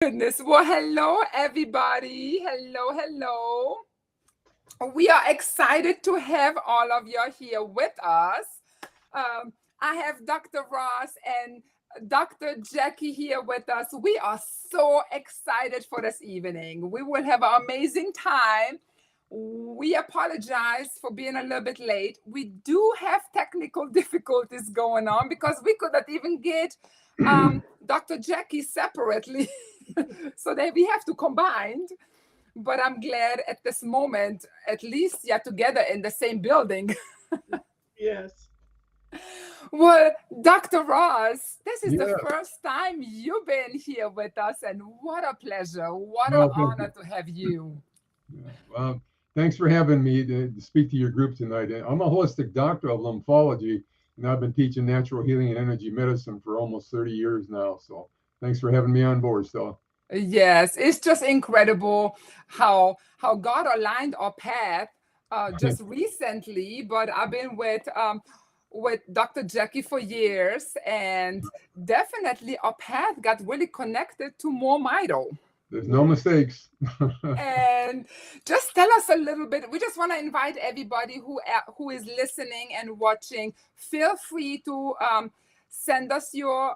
Goodness. Well, hello, everybody. Hello, hello. We are excited to have all of you here with us. I have Dr. Ross and Dr. Jackie here with us. We are so excited for this evening. We will have an amazing time. We apologize for being a little bit late. We do have technical difficulties going on because we could not even get Dr. Jackie separately. So that we have to combine. But I'm glad at this moment, at least you're together in the same building. Yes. Well, Dr. Ross, this is the Yeah. first time you've been here with us, and what a pleasure. What an Well, thank honor you. to have you. Yeah. Thanks for having me to speak to your group tonight. I'm a holistic doctor of lymphology, and I've been teaching natural healing and energy medicine for almost 30 years now. So thanks for having me on board, Stella. Yes, it's just incredible how God aligned our path just recently. But I've been with Dr. Jackie for years, and definitely our path got really connected to MoreMito. There's no Yes. mistakes. And just tell us a little bit. We just want to invite everybody who is listening and watching. Feel free to send us your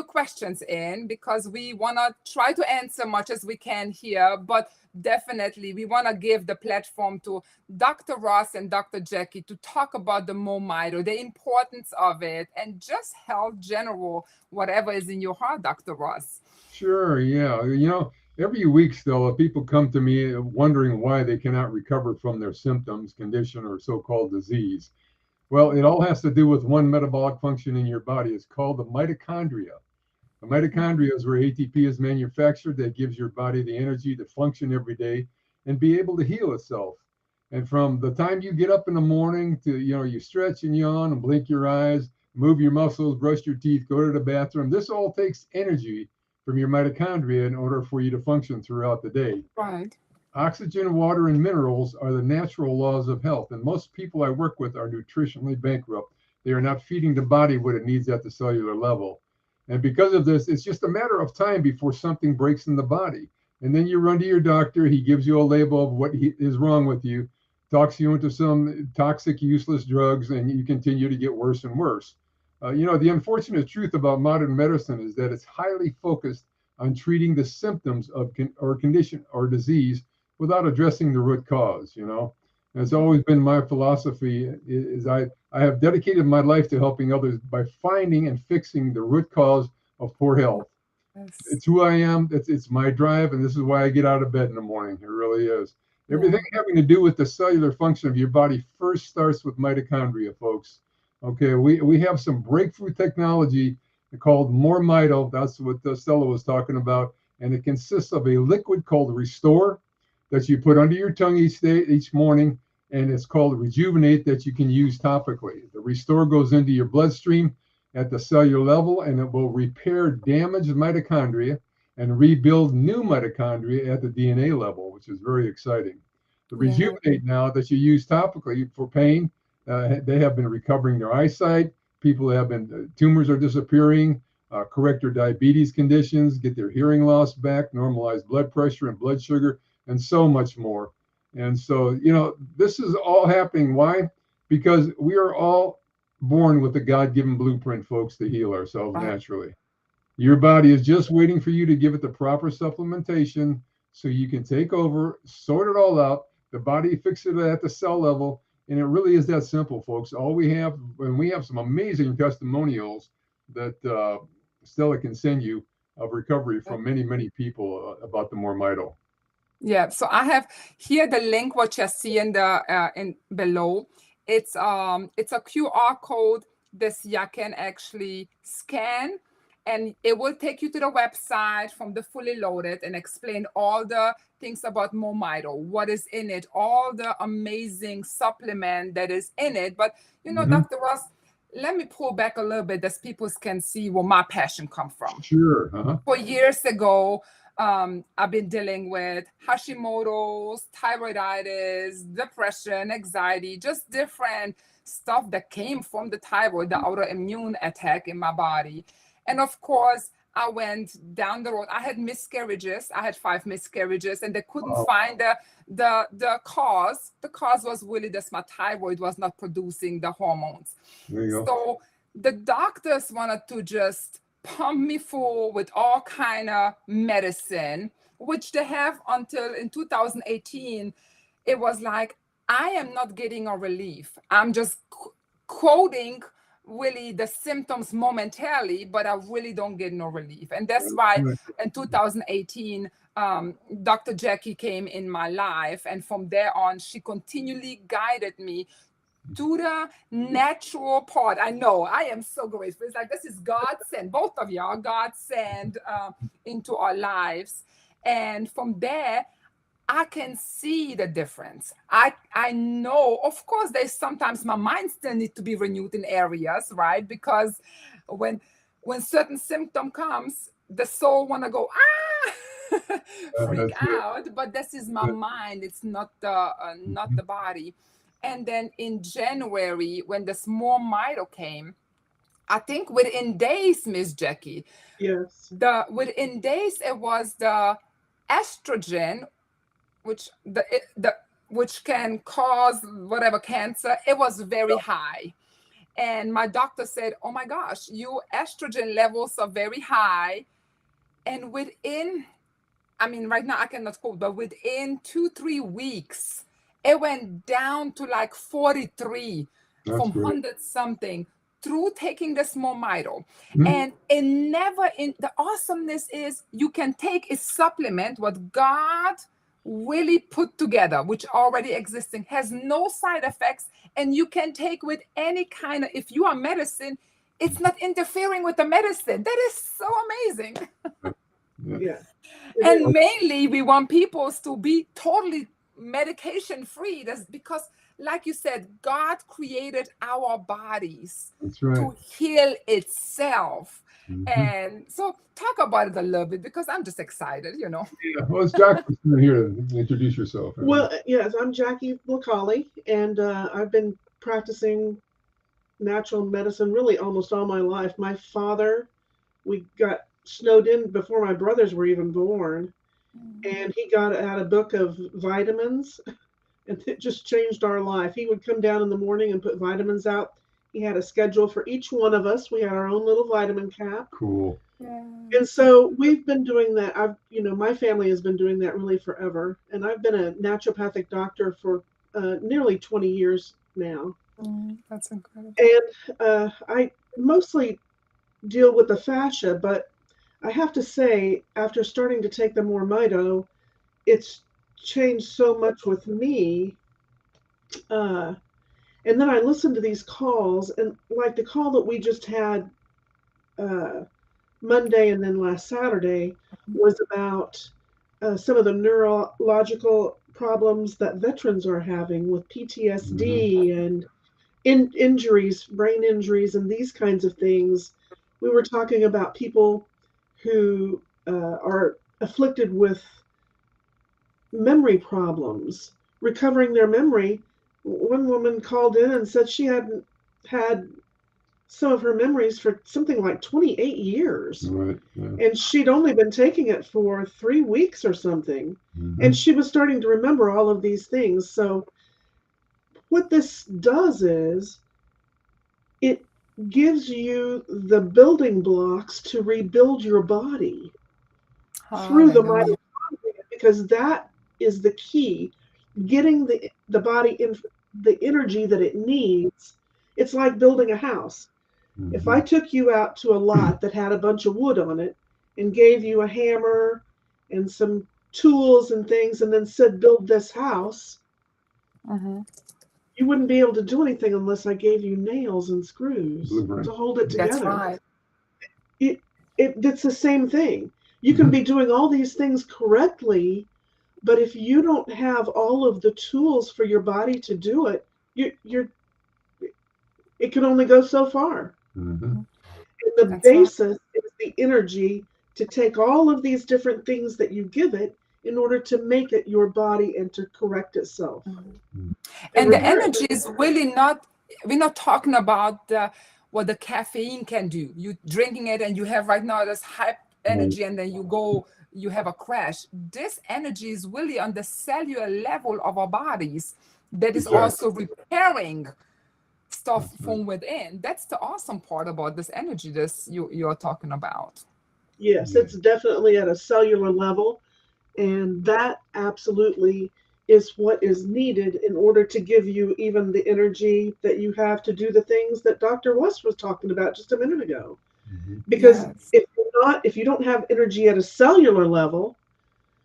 questions in because we want to try to answer much as we can here. But definitely, we want to give the platform to Dr. Ross and Dr. Jackie to talk about the MoMIDO, the importance of it, and just health general, whatever is in your heart, Dr. Ross. Sure, yeah. Every week, Stella, people come to me wondering why they cannot recover from their symptoms, condition, or so-called disease. Well, it all has to do with one metabolic function in your body. It's called the mitochondria. The mitochondria is where ATP is manufactured that gives your body the energy to function every day and be able to heal itself. And from the time you get up in the morning to, you stretch and yawn and blink your eyes, move your muscles, brush your teeth, go to the bathroom, this all takes energy from your mitochondria in order for you to function throughout the day. Right. Oxygen, water, and minerals are the natural laws of health. And most people I work with are nutritionally bankrupt. They are not feeding the body what it needs at the cellular level. And because of this, it's just a matter of time before something breaks in the body. And then you run to your doctor. He gives you a label of what is wrong with you, talks you into some toxic, useless drugs, and you continue to get worse and worse. The unfortunate truth about modern medicine is that it's highly focused on treating the symptoms of or condition or disease without addressing the root cause. And it's always been my philosophy is I have dedicated my life to helping others by finding and fixing the root cause of poor health. Yes. It's who I am. It's my drive, and this is why I get out of bed in the morning. It really is. Yeah. Everything having to do with the cellular function of your body first starts with mitochondria, folks. Okay, we have some breakthrough technology called MoreMito. That's what Stella was talking about, and it consists of a liquid called Restore that you put under your tongue each morning, and it's called Rejuvenate that you can use topically. The Restore goes into your bloodstream at the cellular level, and it will repair damaged mitochondria and rebuild new mitochondria at the DNA level, which is very exciting. The Yeah. Rejuvenate now that you use topically for pain, they have been recovering their eyesight. People have been, tumors are disappearing, correct their diabetes conditions, get their hearing loss back, normalize blood pressure and blood sugar, and so much more. And so, this is all happening. Why? Because we are all born with a God given blueprint, folks, to heal ourselves Right. naturally. Your body is just waiting for you to give it the proper supplementation so you can take over, sort it all out. The body fixes it at the cell level. And it really is that simple, folks. All we have, and we have some amazing testimonials that Stella can send you of recovery from many, many people about the MoreMito. Yeah, so I have here the link what you see in the in below. It's a QR code this you can actually scan, and it will take you to the website from the fully loaded and explain all the things about MoMITO, what is in it, all the amazing supplement that is in it. But Mm-hmm. Dr. Ross, let me pull back a little bit that people can see where my passion come from. Sure. Uh-huh. For years ago, I've been dealing with Hashimoto's, thyroiditis, depression, anxiety, just different stuff that came from the thyroid, the autoimmune attack in my body. And of course, I went down the road. I had miscarriages. I had 5 miscarriages, and they couldn't Wow. find the cause. The cause was really just my thyroid was not producing the hormones. There you go. So the doctors wanted to just pump me full with all kind of medicine, which they have until in 2018. It was like, I am not getting a relief. I'm just quoting really the symptoms momentarily, but I really don't get no relief. And that's why in 2018, Dr. Jacque came in my life. And from there on, she continually guided me to the natural part. I know, I am so grateful. It's like, this is God sent, both of y'all, God sent into our lives. And from there, I can see the difference. I know, of course, there's sometimes my mind still need to be renewed in areas, right? Because when certain symptom comes, the soul want to go, freak out. But this is my mind. It's not the body. And then in January, when the MoreMito came, I think within days, Miss Jacque, Yes. within days, it was the estrogen, which can cause whatever cancer. It was very high. And my doctor said, oh my gosh, your estrogen levels are very high. And within, I mean, right now I cannot quote, but within 2-3 weeks, it went down to like 43 from 100 something through taking the MoreMito. And it never, the awesomeness is you can take a supplement, what God really put together, which already existing, has no side effects, and you can take with any kind of, if you are medicine, it's not interfering with the medicine. That is so amazing. Yeah. And mainly we want people to be totally medication free. That's because, like you said, God created our bodies to heal itself. And so talk about it a little bit, because I'm just excited, you know. Yeah. Well, it's Jacque here to introduce yourself. Well, yes, I'm Jacque Lacalli, and I've been practicing natural medicine really almost all my life. My father, we got snowed in before my brothers were even born, and he got out a book of vitamins, and it just changed our life. He would come down in the morning and put vitamins out. He had a schedule for each one of us. We had our own little vitamin cap. Cool. And so we've been doing that. My family has been doing that really forever. And I've been a naturopathic doctor for nearly 20 years now. That's incredible. And I mostly deal with the fascia, but I have to say, after starting to take the MoreMito, it's changed so much with me. And then I listened to these calls, and like the call that we just had Monday and then last Saturday was about some of the neurological problems that veterans are having with PTSD and injuries, brain injuries, and these kinds of things. We were talking about people who are afflicted with memory problems, recovering their memory. One woman called in and said she hadn't had some of her memories for something like 28 years. Right. And she'd only been taking it for 3 weeks or something. And she was starting to remember all of these things. So what this does is it gives you the building blocks to rebuild your body through the mitochondria, because that is the key. Getting the body in the energy that it needs. It's like building a house. If I took you out to a lot that had a bunch of wood on it and gave you a hammer and some tools and things and then said, build this house, you wouldn't be able to do anything unless I gave you nails and screws to hold it together. That's right. It's the same thing. You can be doing all these things correctly, but if you don't have all of the tools for your body to do it, it can only go so far. And the basis is the energy to take all of these different things that you give it in order to make it your body and to correct itself. And the energy is really not, we're not talking about what the caffeine can do. You drinking it and you have right now this energy and then you have a crash. This energy is really on the cellular level of our bodies that is also repairing stuff from within. That's the awesome part about this energy you're talking about. Yes, it's definitely at a cellular level. And that absolutely is what is needed in order to give you even the energy that you have to do the things that Dr. Russ was talking about just a minute ago. Because Yes. if you don't have energy at a cellular level,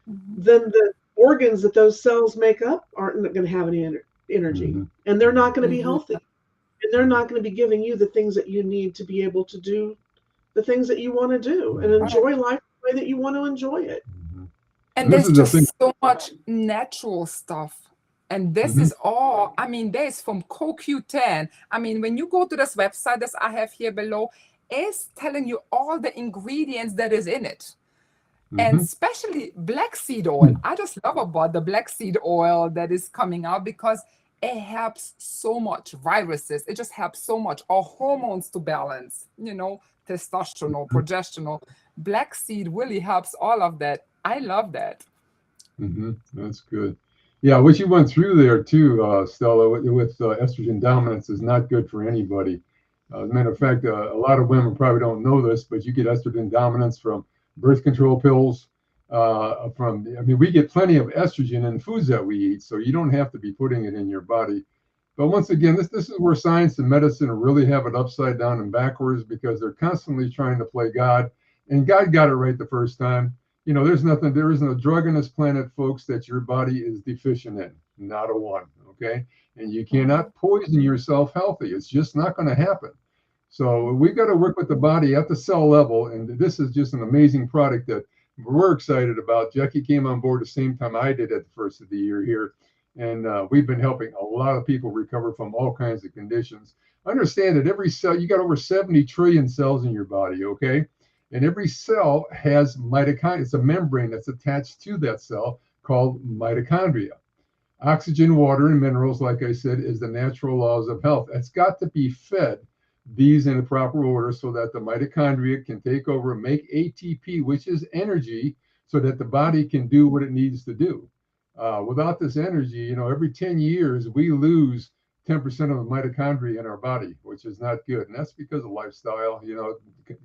Mhm. then the organs that those cells make up aren't going to have any energy, and they're not going to be Mhm. healthy, and they're not going to be giving you the things that you need to be able to do the things that you want to do and Right. enjoy life the way that you want to enjoy it. And This there's is the thing. just so much natural stuff. And this is all, I mean, there's from CoQ10. I mean, when you go to this website that I have here below, it's telling you all the ingredients that is in it. And especially black seed oil. I just love about the black seed oil that is coming out because it helps so much viruses. It just helps so much our hormones to balance, testosterone, progesterone. Black seed really helps all of that. I love that. That's good. Yeah, what you went through there too, Stella, with estrogen dominance is not good for anybody. As a matter of fact, a lot of women probably don't know this, but you get estrogen dominance from birth control pills. We get plenty of estrogen in foods that we eat, so you don't have to be putting it in your body. But once again, this is where science and medicine really have it upside down and backwards because they're constantly trying to play God, and God got it right the first time. There isn't a drug on this planet, folks, that your body is deficient in. Not a one. Okay. And you cannot poison yourself healthy. It's just not going to happen. So we've got to work with the body at the cell level. And this is just an amazing product that we're excited about. Jacque came on board the same time I did at the first of the year here. And we've been helping a lot of people recover from all kinds of conditions. Understand that every cell, you got over 70 trillion cells in your body. Okay. And every cell has mitochondria. It's a membrane that's attached to that cell called mitochondria. Oxygen, water, and minerals, like I said, is the natural laws of health. It's got to be fed these in the proper order so that the mitochondria can take over and make ATP, which is energy, so that the body can do what it needs to do. Without this energy, every 10 years, we lose 10% of the mitochondria in our body, which is not good. And that's because of lifestyle,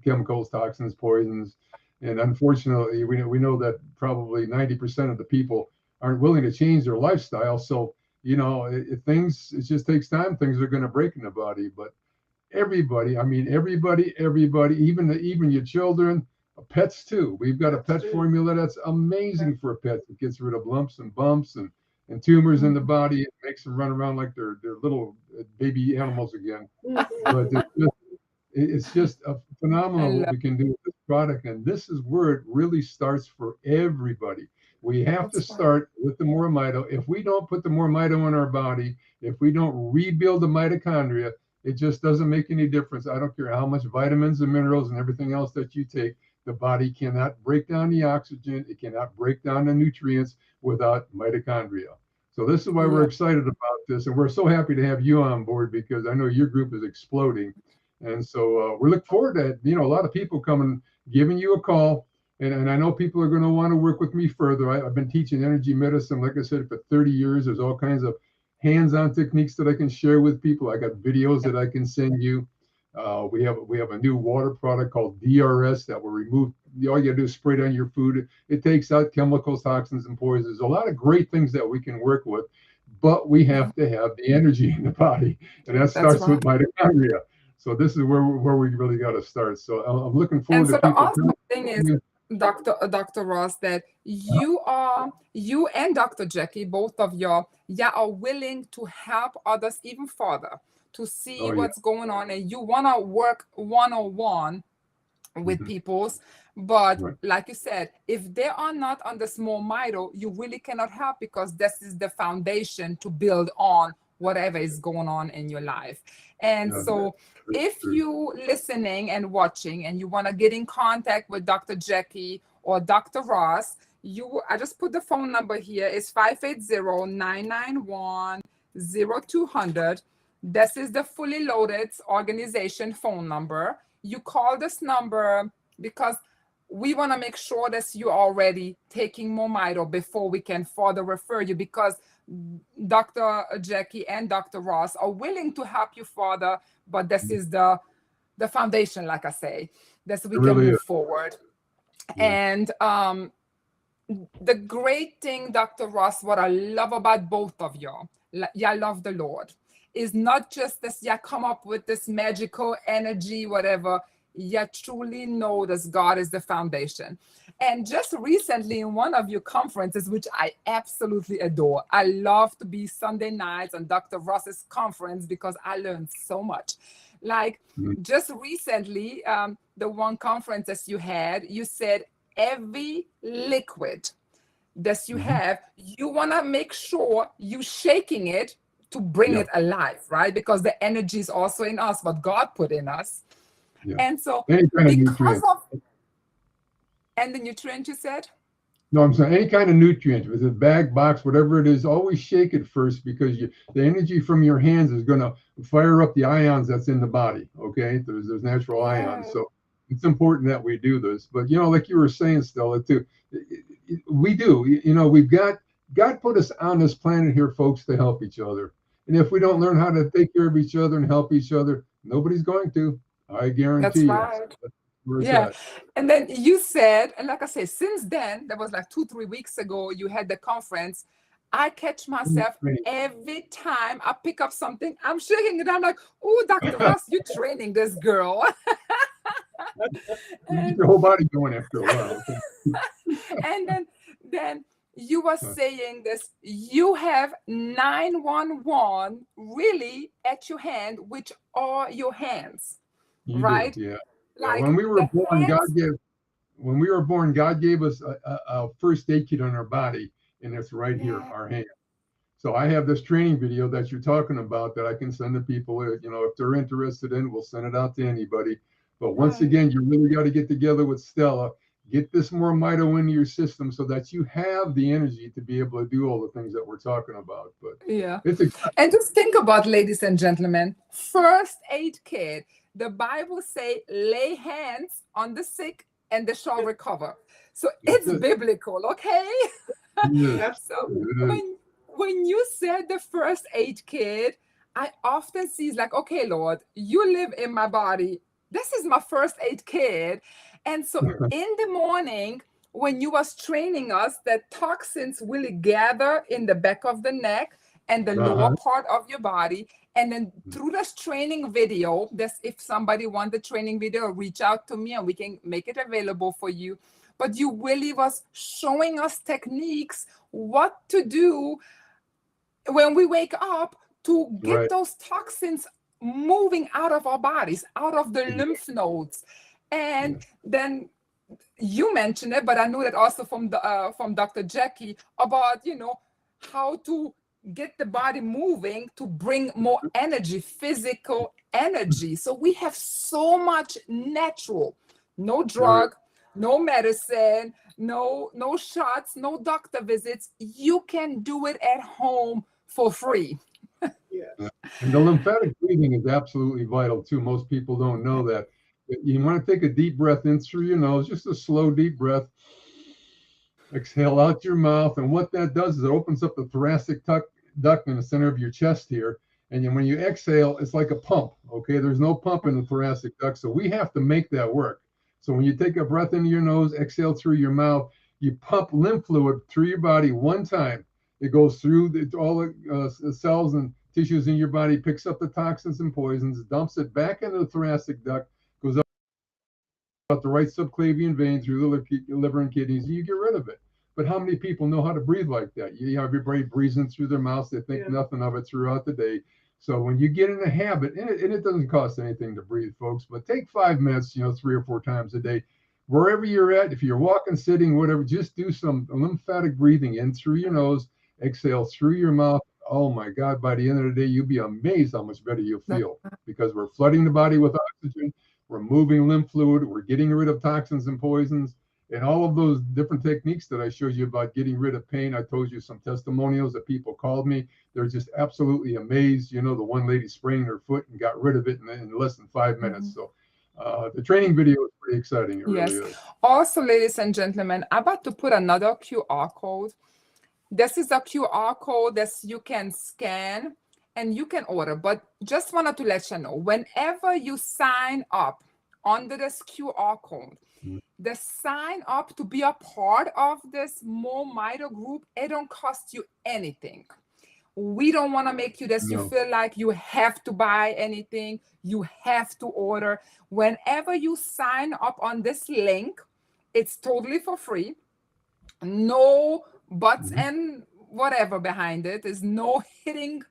chemicals, toxins, poisons. And unfortunately, we know that probably 90% of the people aren't willing to change their lifestyle. So, it just takes time. Things are going to break in the body. But everybody, even your children, pets too. We've got a pet formula that's amazing for pets. It gets rid of lumps and bumps and tumors in the body. It makes them run around like they're little baby animals again. But it's just a I phenomenal what love we can do with this product. And this is where it really starts for everybody. We have to that's right. start with the MoreMito. If we don't put the MoreMito in our body, if we don't rebuild the mitochondria, it just doesn't make any difference. I don't care how much vitamins and minerals and everything else that you take. The body cannot break down the oxygen. It cannot break down the nutrients without mitochondria. So this is why we're Yeah, excited about this. And we're so happy to have you on board because I know your group is exploding. And so we look forward to, a lot of people coming, giving you a call. And I know people are going to want to work with me further. I've been teaching energy medicine, like I said, for 30 years. There's all kinds of hands-on techniques that I can share with people. I got videos that I can send you. We have a new water product called DRS that will remove. All you got to do is spray it on your food. It takes out chemicals, toxins, and poisons. There's a lot of great things that we can work with, but we have to have the energy in the body, and that that's starts right. with mitochondria. So this is where we really got to start. So I'm looking And forward to so the people awesome thing is, coming. Dr. Ross, that you and Dr. Jacque, both of y'all, are willing to help others even further to see Oh yeah. what's going on, and you want to work one-on-one with Mhm. people's. But Right. like you said, if they are not on the MoreMito, you really cannot help because this is the foundation to build on whatever is going on in your life. And Yeah. so if True. you listening and watching and you want to get in contact with Dr. Jacque or Dr. Ross, I just put the phone number here. It's 580-991-0200. This is the fully loaded organization phone number. You call this number because we want to make sure that you're already taking MoreMito before we can further refer you, because Dr. Jacque and Dr. Ross are willing to help you further, but this is the foundation, like I say, that we can move forward. And the great thing, Dr. Ross, what I love about both of y'all love the Lord, is not just this, you come up with this magical energy, whatever. You truly know that God is the foundation. And just recently in one of your conferences, which I absolutely adore, I love to be Sunday nights on Dr. Ross's conference because I learned so much. Like just recently, the one conference that you had, you said every liquid that you have, you want to make sure you shaking it to bring it alive, right? Because the energy is also in us, what God put in us. And so because of, and the nutrient you said? No, I'm saying any kind of nutrient, with a bag, box, whatever it is, always shake it first, because the energy from your hands is going to fire up the ions that's in the body. Okay, there's natural ions, so it's important that we do this. But like you were saying, Stella, too, we do. We've got God put us on this planet here, folks, to help each other. And if we don't learn how to take care of each other and help each other, nobody's going to. I guarantee you. That's right. And then you said, and like I said, since then, that was like 2-3 weeks ago, you had the conference. I catch myself every time I pick up something, I'm shaking it. I'm like, oh, Dr. Ross, you're training this girl. And, your whole body going after a while. And then you were saying this, you have 911 really at your hand, which are your hands. Right? Yeah. Like when we were born, God gave us a first aid kit on our body, and it's right here, our hand. So I have this training video that you're talking about that I can send to people. If they're interested in, we'll send it out to anybody. But once again, you really got to get together with Stella, get this MoreMito into your system so that you have the energy to be able to do all the things that we're talking about. But and just think about, ladies and gentlemen, first aid kit. The Bible say, lay hands on the sick and they shall recover. So it's biblical, okay? So when you said the first aid kit, I often see like, okay, Lord, you live in my body. This is my first aid kit. And so in the morning, when you was training us, that toxins really gather in the back of the neck and the lower part of your body. And then through this training video, if somebody wants the training video, reach out to me and we can make it available for you. But you really was showing us techniques, what to do when we wake up to get those toxins moving out of our bodies, out of the lymph nodes. And then you mentioned it, but I knew that also from Dr. Jacque about, how to get the body moving to bring more energy, physical energy. So we have so much natural, no drug, no medicine, no shots, no doctor visits. You can do it at home for free. And the lymphatic breathing is absolutely vital too. Most people don't know that. You want to take a deep breath in through your nose, just a slow, deep breath. Exhale out your mouth. And what that does is it opens up the thoracic duct in the center of your chest here. And then when you exhale, it's like a pump. Okay, there's no pump in the thoracic duct. So we have to make that work. So when you take a breath into your nose, exhale through your mouth, you pump lymph fluid through your body one time. It goes through all the cells and tissues in your body, picks up the toxins and poisons, dumps it back into the thoracic duct, goes out the right subclavian vein through the liver and kidneys, and you get rid of it. But how many people know how to breathe like that? Everybody breathes in through their mouths. They think nothing of it throughout the day. So when you get in a habit, and it doesn't cost anything to breathe, folks, but take 5 minutes, 3 or 4 times a day, wherever you're at, if you're walking, sitting, whatever, just do some lymphatic breathing in through your nose, exhale through your mouth. Oh my God, by the end of the day, you'll be amazed how much better you'll feel, because we're flooding the body with oxygen, we're moving lymph fluid, we're getting rid of toxins and poisons, and all of those different techniques that I showed you about getting rid of pain. I told you some testimonials that people called me. They're just absolutely amazed. The one lady sprained her foot and got rid of it in less than 5 minutes. So The training video is pretty exciting. It Yes. really is. Also, ladies and gentlemen, I'm about to put another QR code. This is a QR code that you can scan and you can order. But just wanted to let you know, whenever you sign up under this QR code, the sign up to be a part of this MoreMito group, it don't cost you anything. We don't want to make you this. You No. feel like you have to buy anything, you have to order. Whenever you sign up on this link, it's totally for free. No buts and whatever behind it. There's no hitting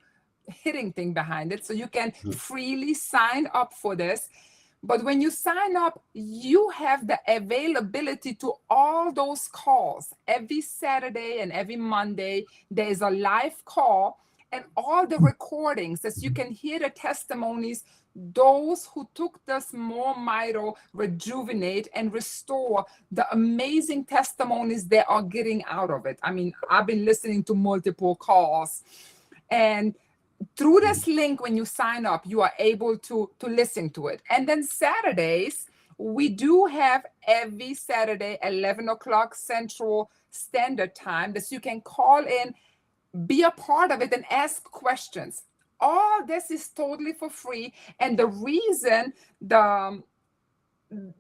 thing behind it. So you can freely sign up for this. But when you sign up, you have the availability to all those calls. Every Saturday and every Monday, there is a live call and all the recordings as you can hear the testimonies, those who took this MoreMito rejuvenate and restore, the amazing testimonies they are getting out of it. I mean, I've been listening to multiple calls, and through this link, when you sign up, you are able to listen to it. And then Saturdays, we do have every Saturday, 11 o'clock Central Standard Time, that you can call in, be a part of it, and ask questions. All this is totally for free. And the reason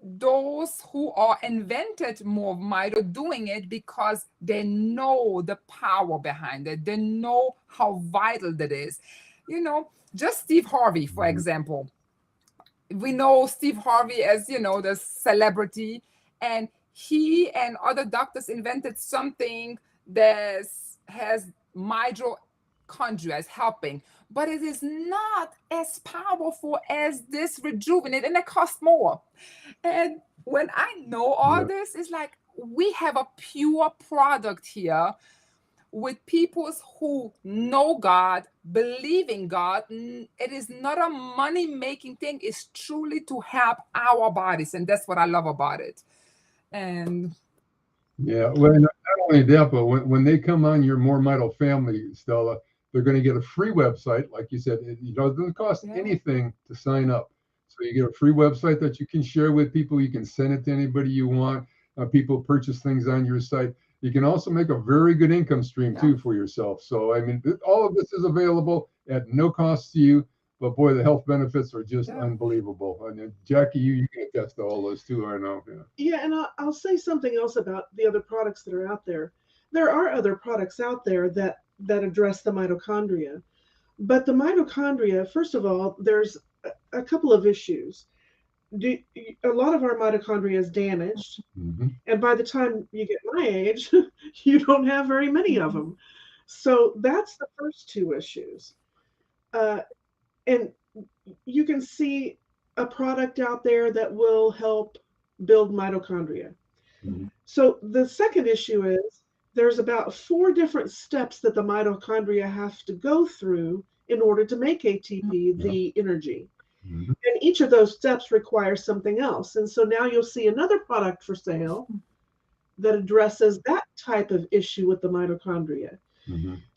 those who are invented MoreMito doing it, because they know the power behind it. They know how vital that is. You know, just Steve Harvey, for example. We know Steve Harvey as, you know, the celebrity, and he and other doctors invented something that has mitochondria as helping, but it is not as powerful as this rejuvenate, and it costs more. And when I know all this, it's like we have a pure product here with people who know God, believe in God. It is not a money-making thing. It's truly to help our bodies, and that's what I love about it. And yeah, well, not only that, but when they come on your MoreMito family, Stella, they're going to get a free website. Like you said, it doesn't cost anything to sign up. So you get a free website that you can share with people. You can send it to anybody you want. People purchase things on your site. You can also make a very good income stream too for yourself. So, I mean, all of this is available at no cost to you. But boy, the health benefits are just unbelievable. And Jackie, you can attest to all this too, I know. Yeah, and I'll say something else about the other products that are out there. There are other products out there that address the mitochondria. But the mitochondria, first of all, there's a couple of issues. A lot of our mitochondria is damaged. And by the time you get my age, you don't have very many of them. So that's the first two issues. And you can see a product out there that will help build mitochondria. So the second issue is there's about 4 different steps that the mitochondria have to go through in order to make ATP, the energy. And each of those steps requires something else. And so now you'll see another product for sale that addresses that type of issue with the mitochondria.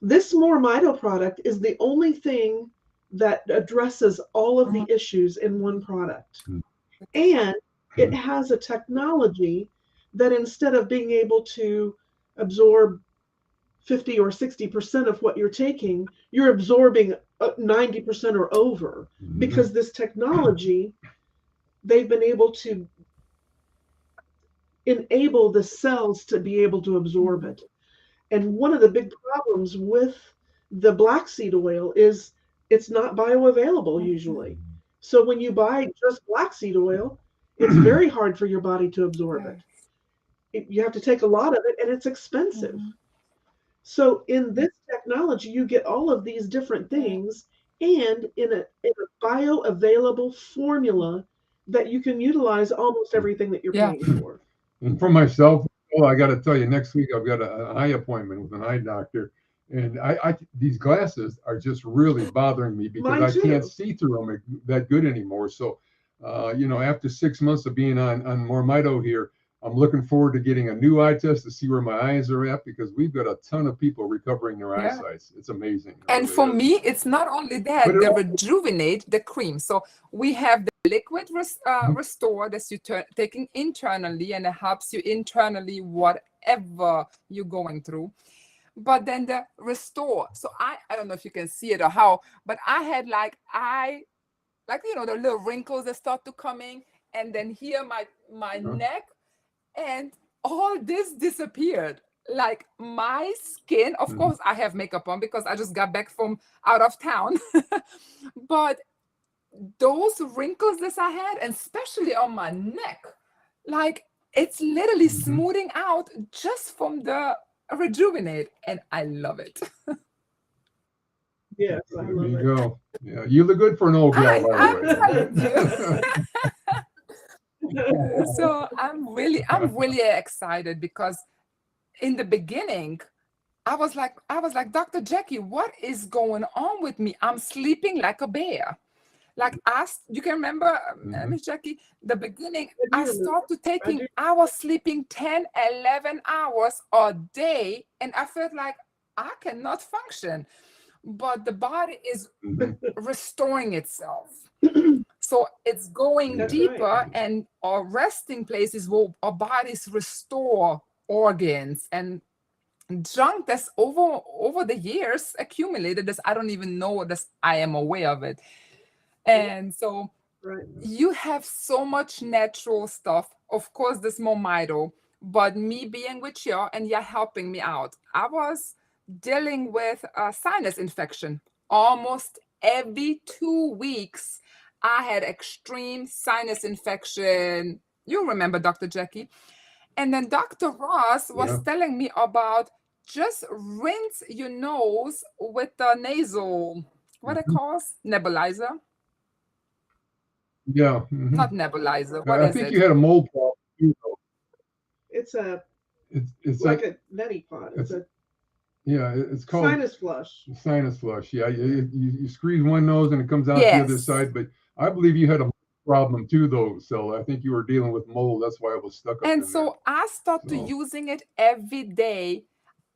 This MoreMito product is the only thing that addresses all of the issues in one product. And it has a technology that instead of being able to absorb 50 or 60% of what you're taking, you're absorbing 90% or over, because this technology, they've been able to enable the cells to be able to absorb it. And one of the big problems with the black seed oil is it's not bioavailable usually. So when you buy just black seed oil, it's very hard for your body to absorb it. You have to take a lot of it, and it's expensive. So in this technology, you get all of these different things, and in a bioavailable formula that you can utilize almost everything that you're paying for. And for myself, I got to tell you, next week I've got an eye appointment with an eye doctor, and I these glasses are just really bothering me because I can't see through them that good anymore. So, you know, after 6 months of being on MoreMito here, I'm looking forward to getting a new eye test to see where my eyes are at, because we've got a ton of people recovering their eyesight. It's amazing. And for me, it's not only that, the rejuvenate, the cream. So we have liquid restore that you're taking internally, and it helps you internally, whatever you're going through. But then the restore. So I don't know if you can see it or how, but I had like the little wrinkles that start to coming, and then here my neck, and all this disappeared. Like my skin, of course, I have makeup on because I just got back from out of town, but those wrinkles that I had, and especially on my neck, like it's literally smoothing out just from the rejuvenate, and I love it. Yes, I There love you it. go. Yeah, you look good for an old gal, by I'm telling the you. way. So I'm really excited because in the beginning, I was like, Dr. Jacque, what is going on with me? I'm sleeping like a bear. Like you can remember, Miss Jacque, the beginning, I started taking, I was sleeping 10, 11 hours a day, and I felt like I cannot function. But the body is restoring itself. So it's going That's deeper, right. and our resting places will our bodies restore organs and junk that's over the years accumulated that I don't even know that I am aware of it. And so Right. you have so much natural stuff. Of course, this MoreMito, but me being with you and you're helping me out. I was dealing with a sinus infection almost every 2 weeks. I had extreme sinus infection. You remember Dr. Jacque? And then Dr. Ross was telling me about just rinse your nose with the nasal, what it calls? Nebulizer. Yeah. Not nebulizer. What I is think it? you had a mold problem too, though. It's It's like a neti pot. it's called sinus flush. Sinus flush. Yeah, you squeeze one nose and it comes out the other Yes. side. But I believe you had a problem too, though. So I think you were dealing with mold. That's why it was stuck up And in so there. I started So using it every day.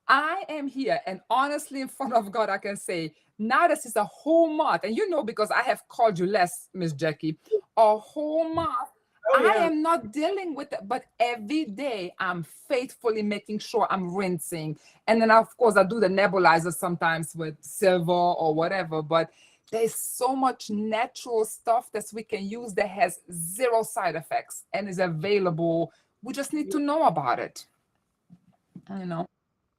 I am here, and honestly, in front of God, I can say, now this is a whole month. And because I have called you less, Miss Jacque, a whole month. Oh, I yeah. am not dealing with it, but every day I'm faithfully making sure I'm rinsing. And then, of course, I do the nebulizer sometimes with silver or whatever. But there's so much natural stuff that we can use that has zero side effects and is available. We just need to know about it.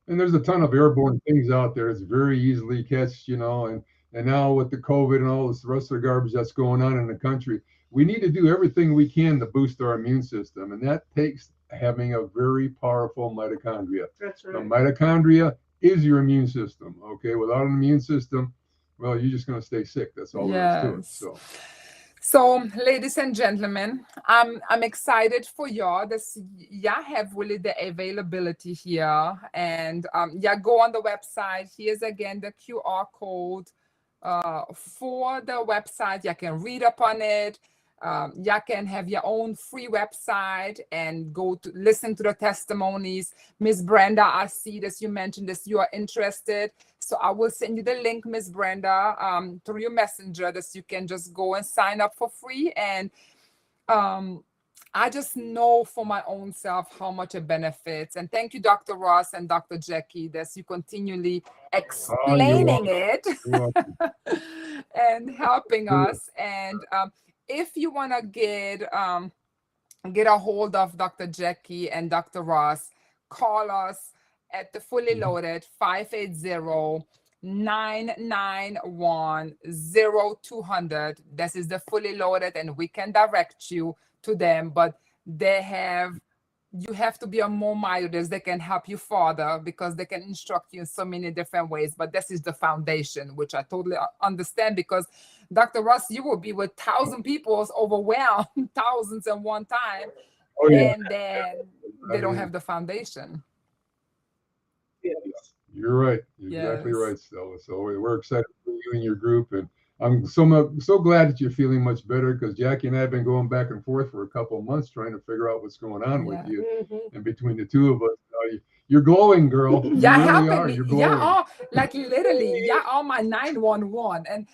and there's a ton of airborne things out there. It's very easily catched, and now with the COVID and all this rest of the garbage that's going on in the country, we need to do everything we can to boost our immune system, and that takes having a very powerful mitochondria. That's The right. mitochondria is your immune system. Okay, without an immune system, well, you're just going to stay sick. That's all there is to it. Yes. So, ladies and gentlemen, I'm excited for y'all. Have really the availability here, and go on the website. Here's again the QR code for the website. You can read up on it. You can have your own free website and go to listen to the testimonies. Miss Brenda, I see that you mentioned this. You are interested. So I will send you the link, Miss Brenda, through your messenger, that you can just go and sign up for free. And I just know for my own self how much it benefits. And thank you, Dr. Ross and Dr. Jacque, that you continually explaining it and helping us. And if you want to get a hold of Dr. Jacque and Dr. Ross, call us at the Fully Loaded 580-991-0200. This is the Fully Loaded, and we can direct you to them. But you have to be a MoreMito. They can help you further because they can instruct you in so many different ways. But this is the foundation, which I totally understand, because Dr. Russ, you will be with 1,000 people overwhelmed, thousands at one time. Oh, yeah. And then they don't have the foundation. Yes. You're right. You're exactly right, Stella. So we're excited for you and your group, and I'm so glad that you're feeling much better, because Jacque and I have been going back and forth for a couple of months trying to figure out what's going on with you. And between the two of us, You're glowing, girl. You Yeah, really helping are. me. You're Yeah, glowing. all like literally, yeah, all my 911. And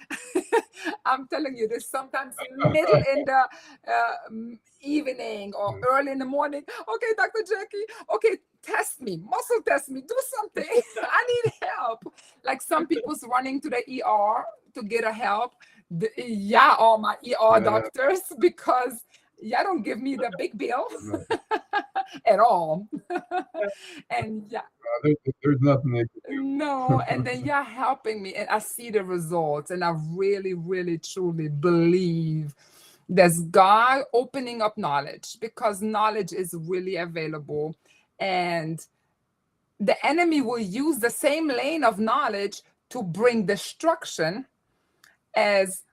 I'm telling you, this sometimes middle in the evening or early in the morning. Okay, Dr. Jacque, okay, test me, muscle test me, do something. I need help. Like some people's running to the ER to get a help. Yeah, all my ER doctors, because yeah, don't give me the big bill at all. And yeah, There's nothing they can do. no, and then you're helping me, and I see the results, and I really, really, truly believe there's God opening up knowledge, because knowledge is really available, and the enemy will use the same lane of knowledge to bring destruction, as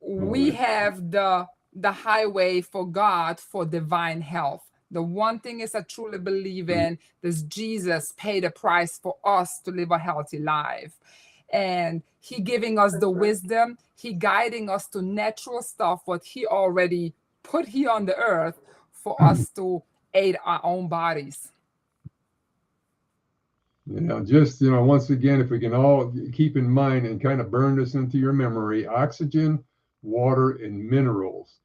we have the highway for God for divine health. The one thing is I truly believe in is Jesus paid a price for us to live a healthy life. And he giving us the wisdom, he guiding us to natural stuff, what he already put here on the earth for us to aid our own bodies. Just, once again, if we can all keep in mind and kind of burn this into your memory, oxygen, water, and minerals.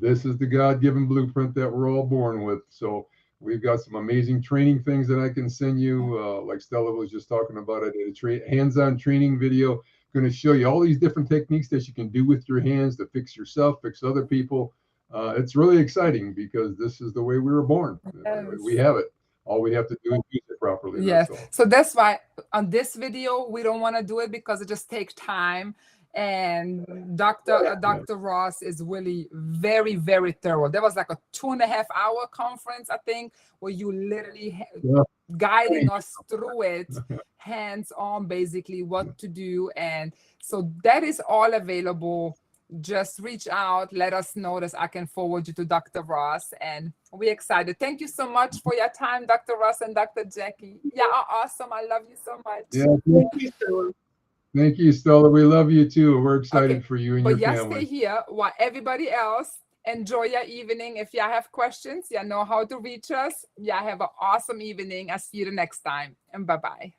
This is the God-given blueprint that we're all born with. So we've got some amazing training things that I can send you. Like Stella was just talking about, I did a hands-on training video, going to show you all these different techniques that you can do with your hands to fix yourself, fix other people. It's really exciting because this is the way we were born. Yes. We have it. All we have to do is use it properly. Yes. So that's why on this video, we don't want to do it, because it just takes time. And Dr. Ross is really very, very thorough. There was like a 2.5-hour conference, I think, where you literally guiding us through it, hands-on, basically what to do. And so that is all available. Just reach out, let us know that I can forward you to Dr. Ross, and we're excited. Thank you so much for your time, Dr. Ross and Dr. Jacque. Yeah, awesome. I love you so much. Yeah, Thank you, Stella. thank you, Stella. We love you too. We're excited for you and your family. Stay here while everybody else enjoy your evening. If y'all have questions, y'all know how to reach us. Y'all have an awesome evening. I'll see you the next time, and bye-bye.